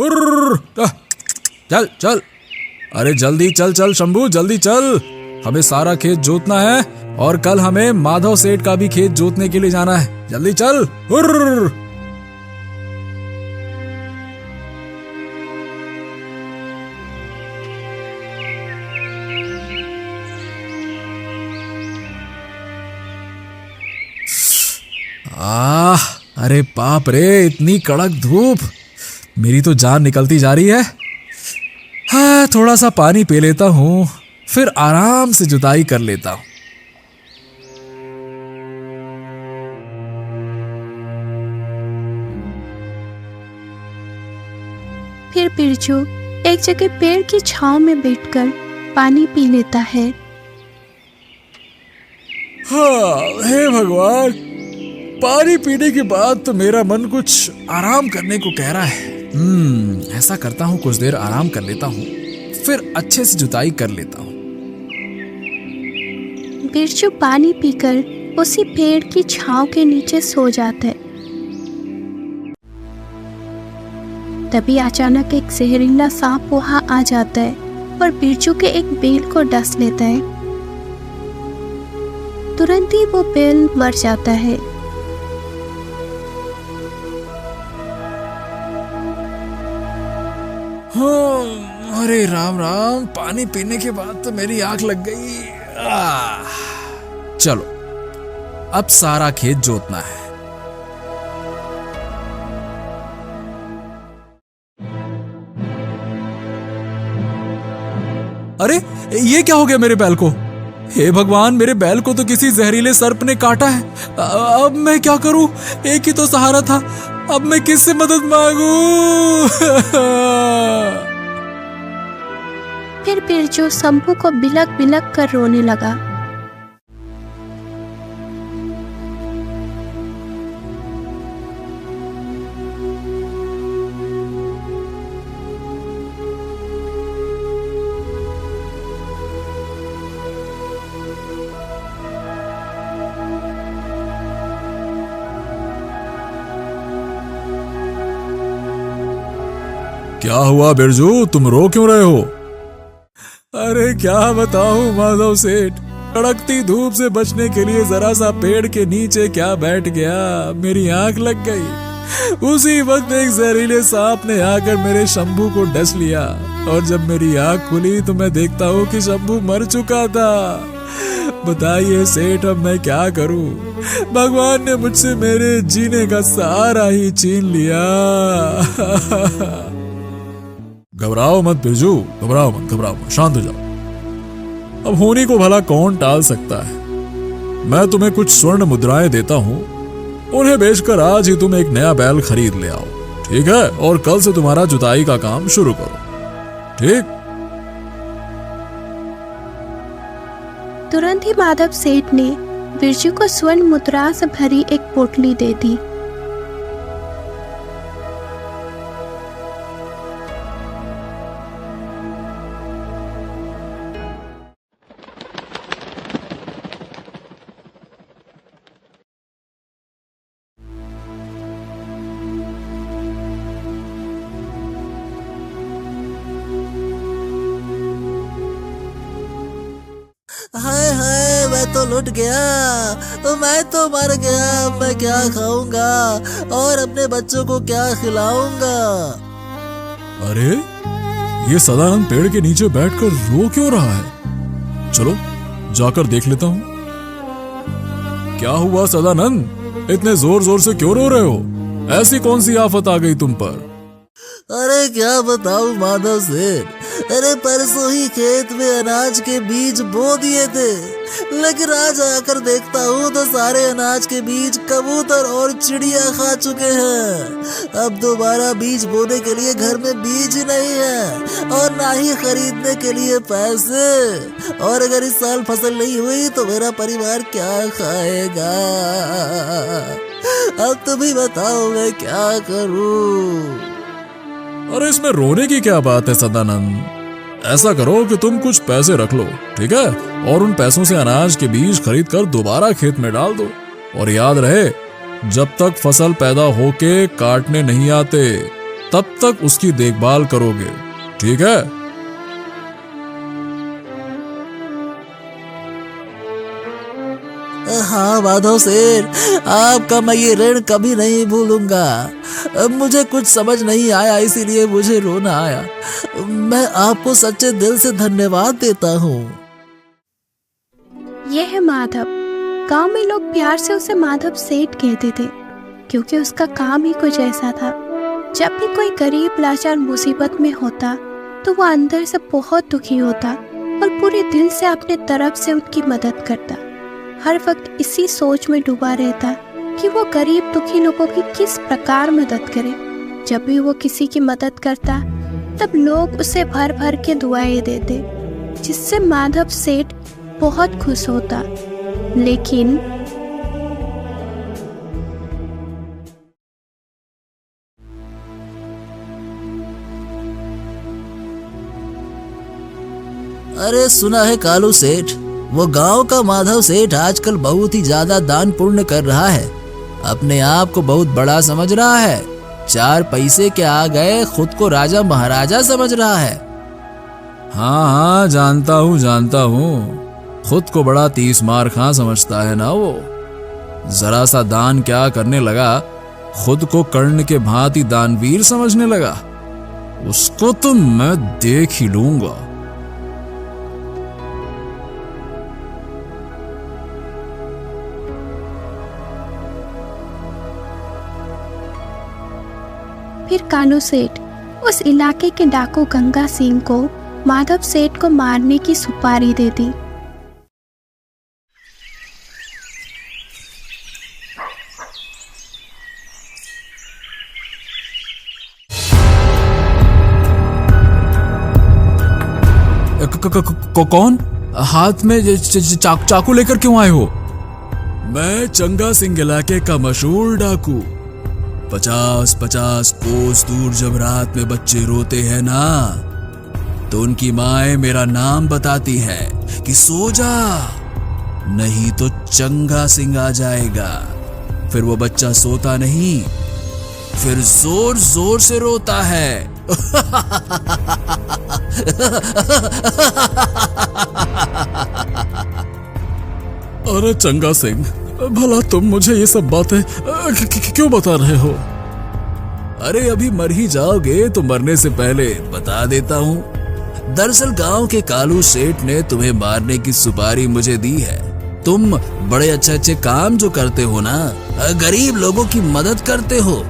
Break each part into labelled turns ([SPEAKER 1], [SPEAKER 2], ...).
[SPEAKER 1] हुर्र, चल चल, अरे जल्दी चल चल शंभू, जल्दी चल, हमें सारा खेत जोतना है और कल हमें माधव सेठ का भी खेत जोतने के लिए जाना है। जल्दी चल। हुर्र। अरे बाप रे, इतनी कड़क धूप, मेरी तो जान निकलती जा रही है। हाँ, थोड़ा सा पानी पी लेता हूँ, फिर आराम से जुताई कर लेता हूँ।
[SPEAKER 2] फिर बिरजू एक जगह पेड़ की छांव में बैठकर पानी पी लेता है।
[SPEAKER 1] हाँ, हे भगवान, पानी पीने के बाद तो मेरा मन कुछ आराम करने को कह रहा है। ऐसा करता हूँ, कुछ देर आराम कर लेता हूँ, फिर अच्छे से जुताई कर लेता हूँ।
[SPEAKER 2] बिरजू पानी पीकर उसी पेड़ की छांव के नीचे सो जाता है। तभी अचानक एक जहरीला सांप वहां आ जाता है और बिरजू के एक बैल को डस लेता है। तुरंत ही वो बैल मर जाता है।
[SPEAKER 1] अरे राम राम, पानी पीने के बाद तो मेरी आंख लग गई। चलो, अब सारा खेत जोतना है। अरे ये क्या हो गया मेरे बैल को? हे भगवान, मेरे बैल को तो किसी जहरीले सर्प ने काटा है। अब मैं क्या करूं? एक ही तो सहारा था, अब मैं किससे मदद मांगू?
[SPEAKER 2] फिर बिरजू शंभू को बिलक बिलक कर रोने लगा।
[SPEAKER 1] क्या हुआ बिरजू, तुम रो क्यों रहे हो? अरे क्या बताऊं माधव सेठ, कड़कती धूप से बचने के लिए जरा सा पेड़ के नीचे क्या बैठ गया, मेरी आंख लग गई। उसी वक्त एक जहरीले सांप ने आकर मेरे शंभू को डस लिया और जब मेरी आंख खुली तो मैं देखता हूँ कि शंभू मर चुका था। बताइए सेठ, अब मैं क्या करूं? भगवान ने मुझसे मेरे जीने का सहारा ही छीन लिया। घबराओ मत बिरजू, घबराओ मत, शांत हो जाओ। अब होनी को भला कौन टाल सकता है। मैं तुम्हें कुछ स्वर्ण मुद्राएं देता हूं, उन्हें बेचकर आज ही तुम एक नया बैल खरीद ले आओ, ठीक है? और कल से तुम्हारा जुताई का काम शुरू करो, ठीक?
[SPEAKER 2] तुरंत ही माधव सेठ ने बिरजू को स्वर्ण मुद्रा से भरी एक पोटली दे दी।
[SPEAKER 3] हाय हाय, मैं तो लुट गया, मैं तो मर गया। मैं क्या खाऊंगा और अपने बच्चों को क्या खिलाऊंगा?
[SPEAKER 1] अरे ये सदानंद पेड़ के नीचे बैठकर रो क्यों रहा है? चलो जाकर देख लेता हूँ। क्या हुआ सदानंद, इतने जोर जोर से क्यों रो रहे हो? ऐसी कौन सी आफत आ गई तुम पर?
[SPEAKER 3] अरे क्या बताऊं माधव सेठ, अरे परसों ही खेत में अनाज के बीज बो दिए थे, लेकिन आज आकर देखता हूँ तो सारे अनाज के बीज कबूतर और चिड़िया खा चुके हैं। अब दोबारा बीज बोने के लिए घर में बीज ही नहीं है और ना ही खरीदने के लिए पैसे। और अगर इस साल फसल नहीं हुई तो मेरा परिवार क्या खाएगा? अब तुम ही बताओ मैं क्या करूं?
[SPEAKER 1] अरे इसमें रोने की क्या बात है सदानंद? ऐसा करो कि तुम कुछ पैसे रख लो, ठीक है? और उन पैसों से अनाज के बीज खरीद कर दोबारा खेत में डाल दो। और याद रहे, जब तक फसल पैदा होके काटने नहीं आते तब तक उसकी देखभाल करोगे, ठीक है?
[SPEAKER 3] हाँ माधव सेठ, आपका मैं ये ऋण कभी नहीं भूलूंगा। अब मुझे कुछ समझ नहीं आया, इसीलिए मुझे रोना आया। मैं आपको सच्चे दिल से धन्यवाद देता हूँ।
[SPEAKER 2] यह है माधव। गांव में लोग प्यार से उसे माधव सेठ कहते थे, क्योंकि उसका काम ही कुछ ऐसा था। जब भी कोई गरीब लाचार मुसीबत में होता तो वो अंदर से बहुत दुखी होता और पूरे दिल से अपने तरफ से उनकी मदद करता। हर वक्त इसी सोच में डूबा रहता कि वो गरीब दुखी लोगों की किस प्रकार मदद करे। जब भी वो किसी की मदद करता तब लोग उसे भर भर के दुआएं देते, जिससे माधव सेठ बहुत खुश होता। लेकिन
[SPEAKER 3] अरे सुना है कालू सेठ, वो गांव का माधव सेठ आजकल बहुत ही ज्यादा दान पुण्य कर रहा है। अपने आप को बहुत बड़ा समझ रहा है। 4 पैसे के आ गए खुद को राजा महाराजा समझ रहा है।
[SPEAKER 1] हाँ, जानता हूँ। खुद को बड़ा 30 मार खां समझता है ना वो। जरा सा दान क्या करने लगा, खुद को कर्ण के भांति दानवीर समझने लगा। उसको तो मैं देख ही लूंगा।
[SPEAKER 2] फिर कालू सेठ उस इलाके के डाकू गंगा सिंह को माधव सेठ को मारने की सुपारी दे दी।
[SPEAKER 1] कौन? हाथ में चाकू लेकर क्यों आए हो? मैं चंगा सिंह इलाके का मशहूर डाकू। 50-50 कोस दूर जब रात में बच्चे रोते हैं ना, तो उनकी माएं मेरा नाम बताती हैं कि सो जा, नहीं तो चंगा सिंह आ जाएगा। फिर वो बच्चा सोता नहीं, फिर जोर जोर से रोता है। अरे चंगा सिंह, भला तुम मुझे ये सब बातें क्यों बता रहे हो? अरे अभी मर ही जाओगे तो मरने से पहले बता देता हूँ। दरअसल गांव के कालू सेठ ने तुम्हें मारने की सुपारी मुझे दी है। तुम बड़े अच्छे अच्छे काम जो करते हो ना, गरीब लोगों की मदद करते हो,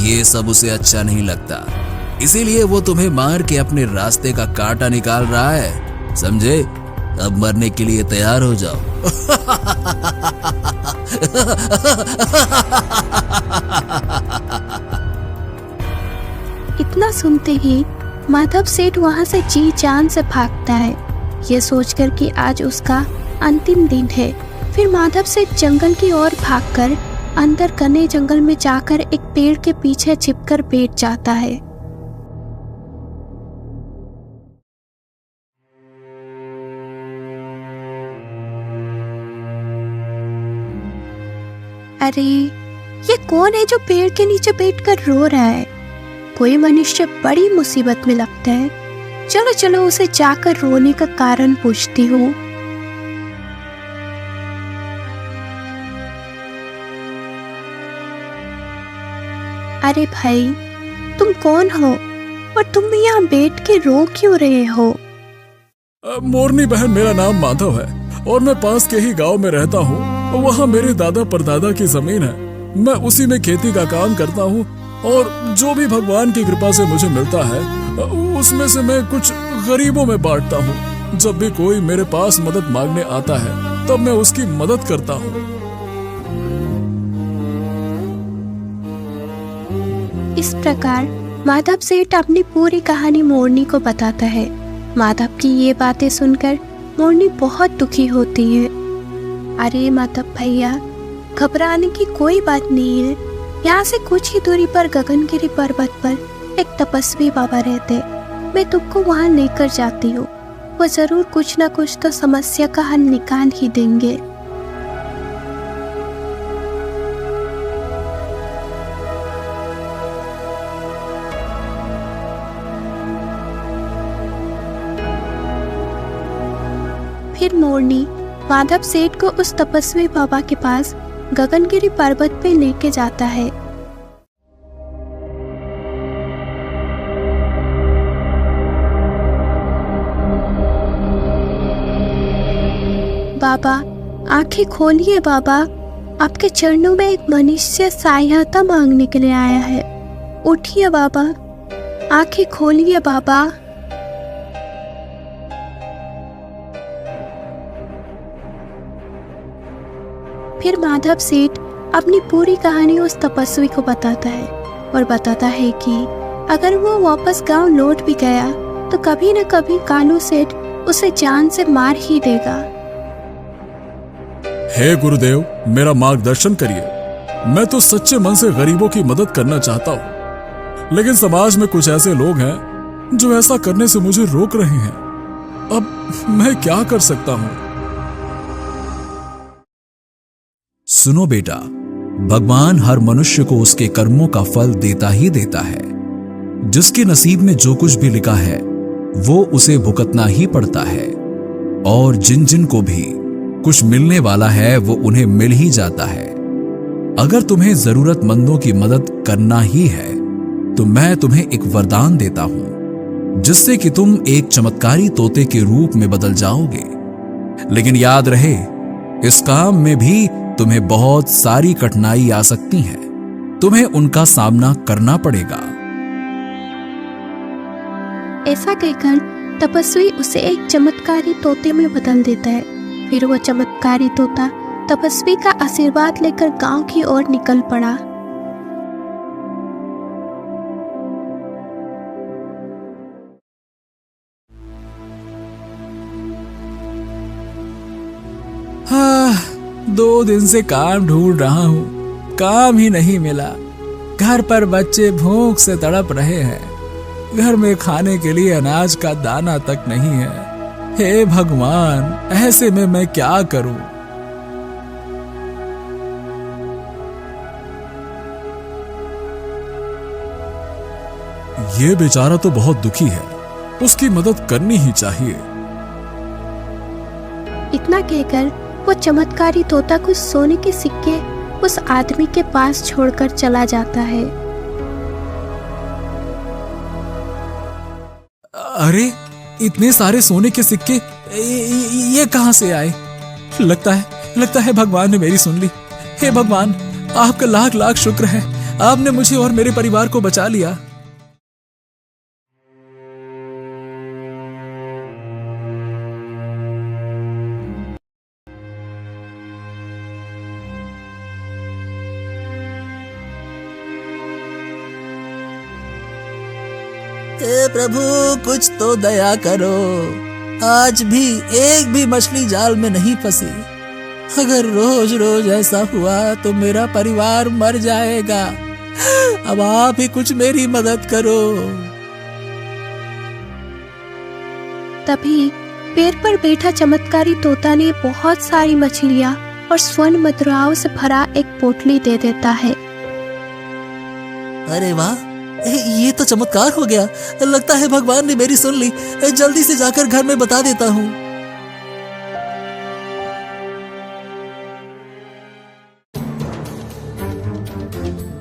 [SPEAKER 1] ये सब उसे अच्छा नहीं लगता। इसीलिए वो तुम्हें मार के अपने रास्ते का कांटा निकाल रहा है, समझे? अब मरने के लिए तैयार हो जाओ।
[SPEAKER 2] इतना सुनते ही माधव सेठ वहां से जी जान से भागता है, ये सोचकर कि आज उसका अंतिम दिन है। फिर माधव सेठ जंगल की ओर भागकर अंदर घने जंगल में जाकर एक पेड़ के पीछे छिपकर बैठ जाता है। अरे ये कौन है जो पेड़ के नीचे बैठकर रो रहा है? कोई मनुष्य बड़ी मुसीबत में लगता है। चलो चलो उसे जाकर रोने का कारण पूछती हूँ। अरे भाई, तुम कौन हो और तुम यहाँ बैठ के रो क्यों रहे हो?
[SPEAKER 1] मोरनी बहन, मेरा नाम माधव है और मैं पास के ही गांव में रहता हूँ। वहाँ मेरे दादा परदादा की जमीन है। मैं उसी में खेती का काम करता हूँ और जो भी भगवान की कृपा से मुझे मिलता है उसमें से मैं कुछ गरीबों में बांटता हूँ। जब भी कोई मेरे पास मदद मांगने आता है तब मैं उसकी मदद करता हूँ।
[SPEAKER 2] इस प्रकार माधव सेठ अपनी पूरी कहानी मोरनी को बताता है। माधव की ये बातें सुनकर मोरनी बहुत दुखी होती है। अरे माधव भैया, घबराने की कोई बात नहीं है। यहाँ से कुछ ही दूरी पर गगनगिरी पर्वत पर एक तपस्वी बाबा रहते। मैं तुमको वहाँ लेकर जाती हूँ। वो जरूर कुछ ना कुछ तो समस्या का हल निकाल ही देंगे। फिर मोरनी माधव सेठ को उस तपस्वी बाबा के पास गगनगिरी पर्वत पे लेके जाता है। बाबा, आंखें खोलिए बाबा, आपके चरणों में एक मनुष्य सहायता मांगने के लिए आया है। उठिए बाबा, आंखें खोलिए बाबा। फिर माधव सेठ अपनी पूरी कहानी उस तपस्वी को बताता है और बताता है कि अगर वो वापस गांव लौट भी गया तो कभी न कभी कालू सेठ उसे जान से मार ही देगा।
[SPEAKER 1] हे गुरुदेव, मेरा मार्गदर्शन करिए। मैं तो सच्चे मन से गरीबों की मदद करना चाहता हूँ, लेकिन समाज में कुछ ऐसे लोग हैं जो ऐसा करने से मुझे रोक रहे हैं। अब मैं क्या कर सकता हूँ?
[SPEAKER 4] सुनो बेटा, भगवान हर मनुष्य को उसके कर्मों का फल देता ही देता है। जिसके नसीब में जो कुछ भी लिखा है वो उसे भुगतना ही पड़ता है, और जिन जिन को भी कुछ मिलने वाला है वो उन्हें मिल ही जाता है। अगर तुम्हें जरूरतमंदों की मदद करना ही है तो मैं तुम्हें एक वरदान देता हूं, जिससे कि तुम एक चमत्कारी तोते के रूप में बदल जाओगे। लेकिन याद रहे, इस काम में भी तुम्हें बहुत सारी कठिनाई आ सकती हैं। तुम्हें उनका सामना करना पड़ेगा।
[SPEAKER 2] ऐसा कहकर तपस्वी उसे एक चमत्कारी तोते में बदल देता है। फिर वो चमत्कारी तोता तपस्वी का आशीर्वाद लेकर गांव की ओर निकल पड़ा।
[SPEAKER 1] हाँ, 2 दिन से काम ढूंढ रहा हूँ, काम ही नहीं मिला। घर पर बच्चे भूख से तड़प रहे हैं। घर में खाने के लिए अनाज का दाना तक नहीं है। हे भगवान, ऐसे में मैं क्या करूं? ये बेचारा तो बहुत दुखी है, उसकी मदद करनी ही चाहिए।
[SPEAKER 2] इतना कहकर वो चमत्कारी तोता कुछ सोने के सिक्के उस आदमी के पास छोड़कर चला जाता है।
[SPEAKER 1] अरे, इतने सारे सोने के सिक्के ये कहां से आए? लगता है भगवान ने मेरी सुन ली। हे भगवान, आपका लाख लाख शुक्र है, आपने मुझे और मेरे परिवार को बचा लिया।
[SPEAKER 3] हे प्रभु, कुछ तो दया करो। आज भी एक भी मछली जाल में नहीं फंसी। अगर रोज रोज ऐसा हुआ तो मेरा परिवार मर जाएगा। अब आप ही कुछ मेरी मदद करो।
[SPEAKER 2] तभी पेड़ पर बैठा चमत्कारी तोता ने बहुत सारी मछलियां और स्वर्ण मुद्राओं से भरा एक पोटली दे देता है।
[SPEAKER 3] अरे वाह, ये तो चमत्कार हो गया। लगता है भगवान ने मेरी सुन ली। जल्दी से जाकर घर में बता देता हूँ।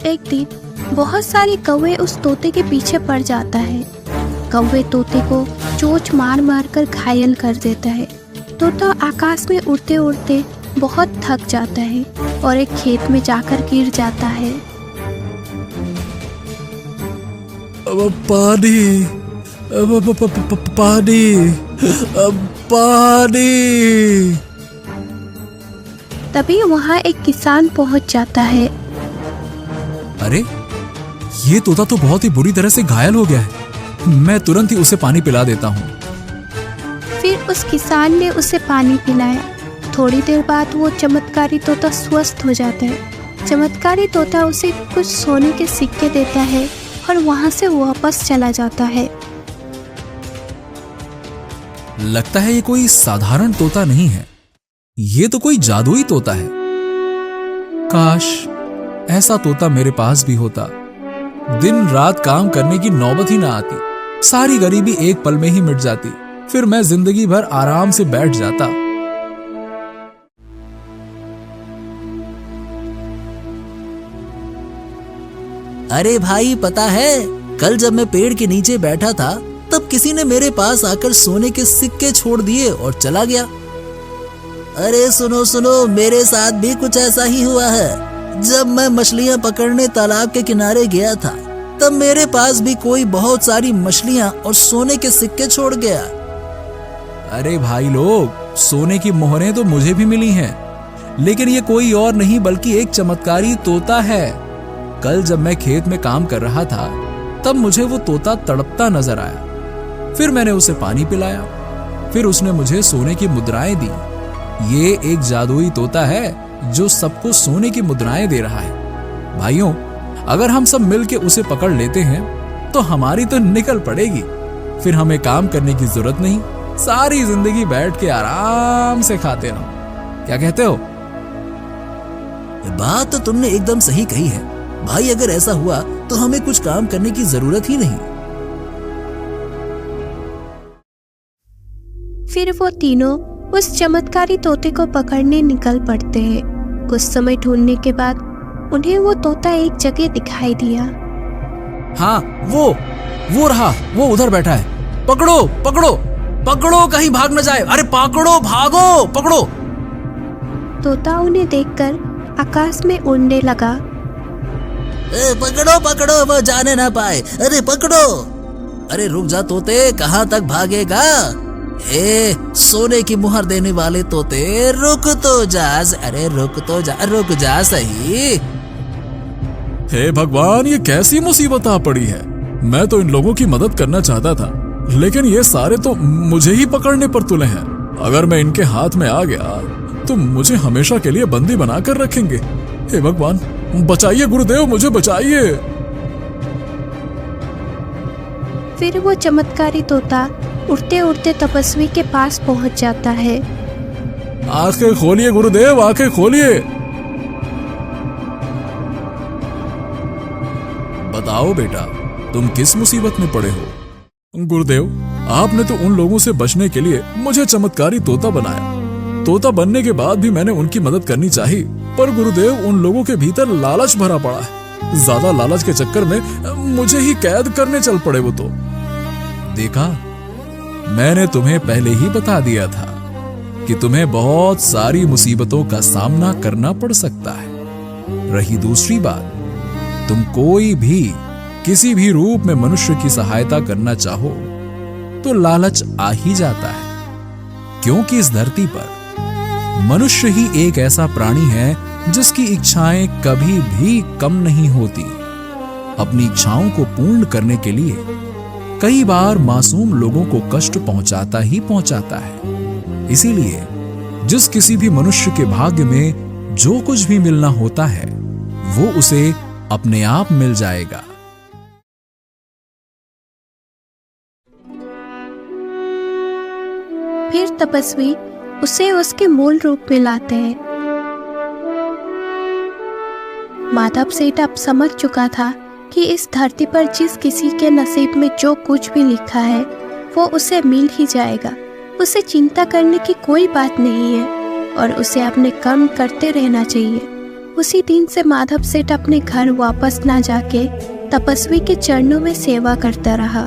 [SPEAKER 2] एक दिन बहुत सारे कौवे उस तोते के पीछे पड़ जाता है। कौवे तोते को चोंच मार मार कर घायल कर देता है। तोता आकाश में उड़ते उड़ते बहुत थक जाता है और एक खेत में जाकर गिर जाता है।
[SPEAKER 1] पानी, पानी, पानी।
[SPEAKER 2] तभी वहाँ एक किसान पहुँच जाता है।
[SPEAKER 1] अरे, ये तोता तो बहुत ही बुरी तरह से घायल हो गया है। मैं तुरंत ही उसे पानी पिला देता हूँ।
[SPEAKER 2] फिर उस किसान ने उसे पानी पिलाया। थोड़ी देर बाद वो चमत्कारी तोता स्वस्थ हो जाता है। चमत्कारी तोता उसे कुछ सोने के सिक्के देता है और वहां से वापस चला जाता है।
[SPEAKER 1] लगता है ये कोई साधारण तोता नहीं है, ये तो कोई जादुई तोता है। काश ऐसा तोता मेरे पास भी होता। दिन रात काम करने की नौबत ही ना आती। सारी गरीबी एक पल में ही मिट जाती। फिर मैं जिंदगी भर आराम से बैठ जाता।
[SPEAKER 3] अरे भाई पता है, कल जब मैं पेड़ के नीचे बैठा था तब किसी ने मेरे पास आकर सोने के सिक्के छोड़ दिए और चला गया। अरे सुनो सुनो, मेरे साथ भी कुछ ऐसा ही हुआ है। जब मैं मछलियां पकड़ने तालाब के किनारे गया था तब मेरे पास भी कोई बहुत सारी मछलियां और सोने के सिक्के छोड़ गया।
[SPEAKER 4] अरे भाई लोग, सोने की मोहरें तो मुझे भी मिली हैं, लेकिन ये कोई और नहीं बल्कि एक चमत्कारी तोता है। कल जब मैं खेत में काम कर रहा था तब मुझे वो तोता तड़पता नजर आया। फिर मैंने उसे पानी पिलाया, फिर उसने मुझे सोने की मुद्राएं दी। ये एक जादुई तोता है जो सबको सोने की मुद्राएं दे रहा है। भाइयों, अगर हम सब मिलके उसे पकड़ लेते हैं तो हमारी तो निकल पड़ेगी। फिर हमें काम करने की जरूरत नहीं, सारी जिंदगी बैठ के आराम से खाते रहो। क्या कहते हो?
[SPEAKER 3] बात तो तुमने एकदम सही कही है भाई। अगर ऐसा हुआ तो हमें कुछ काम करने की जरूरत ही नहीं।
[SPEAKER 2] फिर वो तीनों उस चमत्कारी तोते को पकड़ने निकल पड़ते हैं। कुछ समय ढूंढने के बाद उन्हें वो तोता एक जगह दिखाई दिया।
[SPEAKER 4] हाँ, वो रहा, वो उधर बैठा है। पकड़ो पकड़ो पकड़ो, कहीं भाग न जाए। अरे पकड़ो, भागो, पकड़ो।
[SPEAKER 2] तोता उन्हें देखकर आकाश में उड़ने लगा।
[SPEAKER 3] पकड़ो पकड़ो, वो जाने ना पाए। अरे पकड़ो। अरे रुक जा तोते, कहाँ तक भागेगा? सोने की मुहर देने वाले तोते, रुक तो जा। अरे रुक जा सही।
[SPEAKER 1] हे भगवान, ये कैसी मुसीबत आ पड़ी है। मैं तो इन लोगों की मदद करना चाहता था, लेकिन ये सारे तो मुझे ही पकड़ने पर तुले हैं। अगर मैं इनके हाथ में आ गया तो मुझे हमेशा के लिए बंदी बनाकर रखेंगे। हे भगवान, बचाइए गुरुदेव, मुझे बचाइए।
[SPEAKER 2] फिर वो चमत्कारी तोता उड़ते उड़ते तपस्वी के पास पहुंच जाता है।
[SPEAKER 1] आंखें खोलिए गुरुदेव, आंखें खोलिए।
[SPEAKER 4] बताओ बेटा, तुम किस मुसीबत में पड़े हो?
[SPEAKER 1] गुरुदेव, आपने तो उन लोगों से बचने के लिए मुझे चमत्कारी तोता बनाया। तोता बनने के बाद भी मैंने उनकी मदद करनी चाहिए, पर गुरुदेव उन लोगों के भीतर लालच भरा पड़ा है। ज्यादा लालच के चक्कर में मुझे ही कैद करने चल पड़े वो तो।
[SPEAKER 4] देखा, मैंने तुम्हें पहले ही बता दिया था कि तुम्हें बहुत सारी मुसीबतों का सामना करना पड़ सकता है। रही दूसरी बात, तुम कोई भी किसी भी रूप में मनुष्य की सहायता करना चाहो तो लालच आ ही जाता है, क्योंकि इस धरती पर मनुष्य ही एक ऐसा प्राणी है जिसकी इच्छाएं कभी भी कम नहीं होती। अपनी इच्छाओं को पूर्ण करने के लिए कई बार मासूम लोगों को कष्ट पहुंचाता ही पहुंचाता है। इसीलिए जिस किसी भी मनुष्य के भाग्य में जो कुछ भी मिलना होता है वो उसे अपने आप मिल जाएगा।
[SPEAKER 2] फिर तपस्वी उसे उसके मूल रूप में लाते हैं। माधव सेठ अब समझ चुका था कि इस धरती पर जिस किसी के नसीब में जो कुछ भी लिखा है वो उसे मिल ही जाएगा। उसे चिंता करने की कोई बात नहीं है और उसे अपने कर्म करते रहना चाहिए। उसी दिन से माधव सेठ अपने घर वापस ना जाके तपस्वी के चरणों में सेवा करता रहा।